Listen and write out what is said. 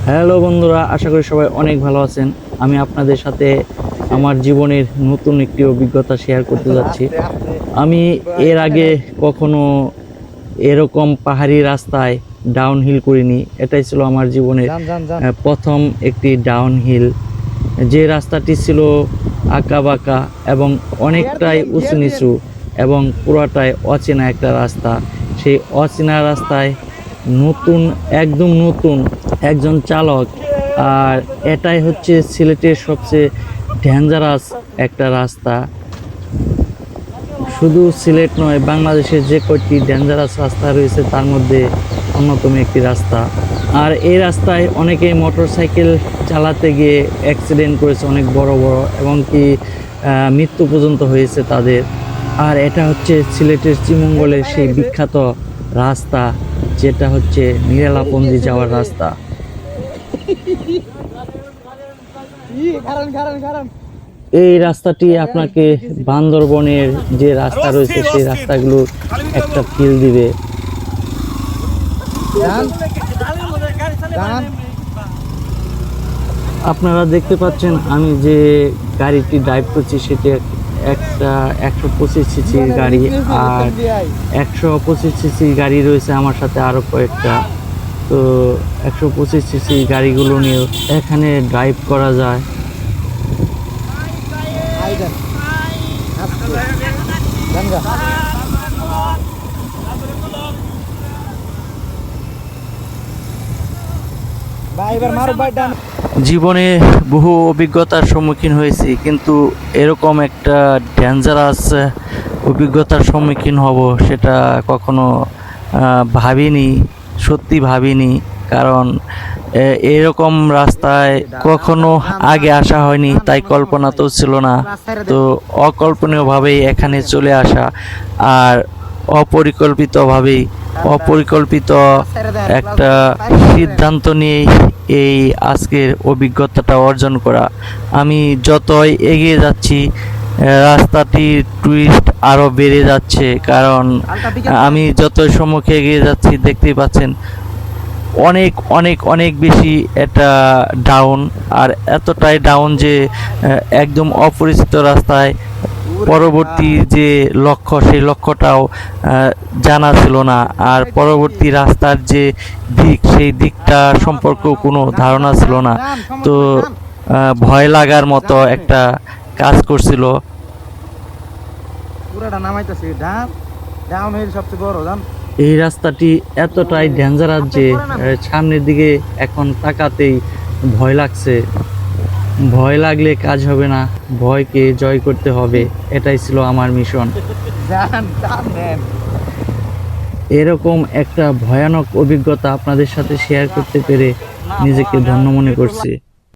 Hello বন্ধুরা, আশা করি সবাই অনেক ভালো আছেন। আমি আপনাদের সাথে আমার জীবনের নতুন একটি অভিজ্ঞতা শেয়ার করতে যাচ্ছি। আমি এর আগে কখনো এরকম পাহাড়ি রাস্তায় ডাউনহিল করিনি। এটাই ছিল আমার জীবনের প্রথম একটি ডাউনহিল। যে রাস্তাটি ছিল আঁকা বাঁকা এবং অনেকটাই উঁচু নিচু এবং পুরোটাই অচেনা একটা রাস্তা। সেই অচেনা রাস্তায় একদম নতুন একজন চালক, আর এটাই হচ্ছে সিলেটের সবচেয়ে ডেঞ্জারাস একটা রাস্তা। শুধু সিলেট নয়, বাংলাদেশের যে কয়টি ডেঞ্জারাস রাস্তা রয়েছে তার মধ্যে অন্যতম একটি রাস্তা। আর এই রাস্তায় অনেকেই মোটরসাইকেল চালাতে গিয়ে অ্যাক্সিডেন্ট করেছে, অনেক বড় বড়, এবং কি মৃত্যু পর্যন্ত হয়েছে তাদের। আর এটা হচ্ছে সিলেটের শ্রীমঙ্গলের সেই বিখ্যাত রাস্তা, যেটা হচ্ছে নিরালাপঞ্জি যাওয়ার রাস্তা। এই রাস্তাটি আপনাকে বান্দরবনের যে রাস্তা রয়েছে সেই রাস্তাগুলোর একটা ফিল দিবে। আপনারা দেখতে পাচ্ছেন আমি যে গাড়িটি ড্রাইভ করছি সেটি একটা 125 সিসির গাড়ি, আর 125 সিসির গাড়ি রয়েছে আমার সাথে আরো কয়েকটা। তো 125 সিসি গাড়িগুলো নিয়ে এখানে ড্রাইভ করা যায়। জীবনে বহু অভিজ্ঞতার সম্মুখীন হয়েছি, কিন্তু এরকম একটা ডেঞ্জারাস অভিজ্ঞতার সম্মুখীন হব সেটা কখনো ভাবিনি, সত্যি ভাবিনি। কারণ এরকম রাস্তায় কখনো আগে আসা হয়নি, তাই কল্পনা তো ছিল না। তো অকল্পনীয়ভাবেই এখানে চলে আসা, আর অপরিকল্পিত একটা সিদ্ধান্ত নিয়ে এই আজকের অভিজ্ঞতাটা অর্জন করা। আমি যতই এগিয়ে যাচ্ছি রাস্তাটির টুইস্ট আরও বেড়ে যাচ্ছে, কারণ আমি যতই সম্মুখে এগিয়ে যাচ্ছি দেখতেই পাচ্ছেন অনেক অনেক অনেক বেশি এটা ডাউন, আর এতটাই ডাউন যে একদম অপরিচিত রাস্তায় পরবর্তী যে লক্ষ্য সেই লক্ষ্যটাও জানা ছিল না, আর পরবর্তী রাস্তার যে দিক সেই দিকটা সম্পর্কেও কোনো ধারণা ছিল না। তো ভয় লাগার মতো একটা কাজ করছিল। এই রাস্তাটি এতটাই ডেঞ্জারাস যে সামনের দিকে এখন তাকাতেই ভয় লাগছে। ভয় লাগলে কাজ হবে না, ভয়কে জয় করতে হবে, এটাই ছিল আমার মিশন। এরকম একটা ভয়ানক অভিজ্ঞতা আপনাদের সাথে শেয়ার করতে পেরে নিজেকে ধন্য মনে করছি।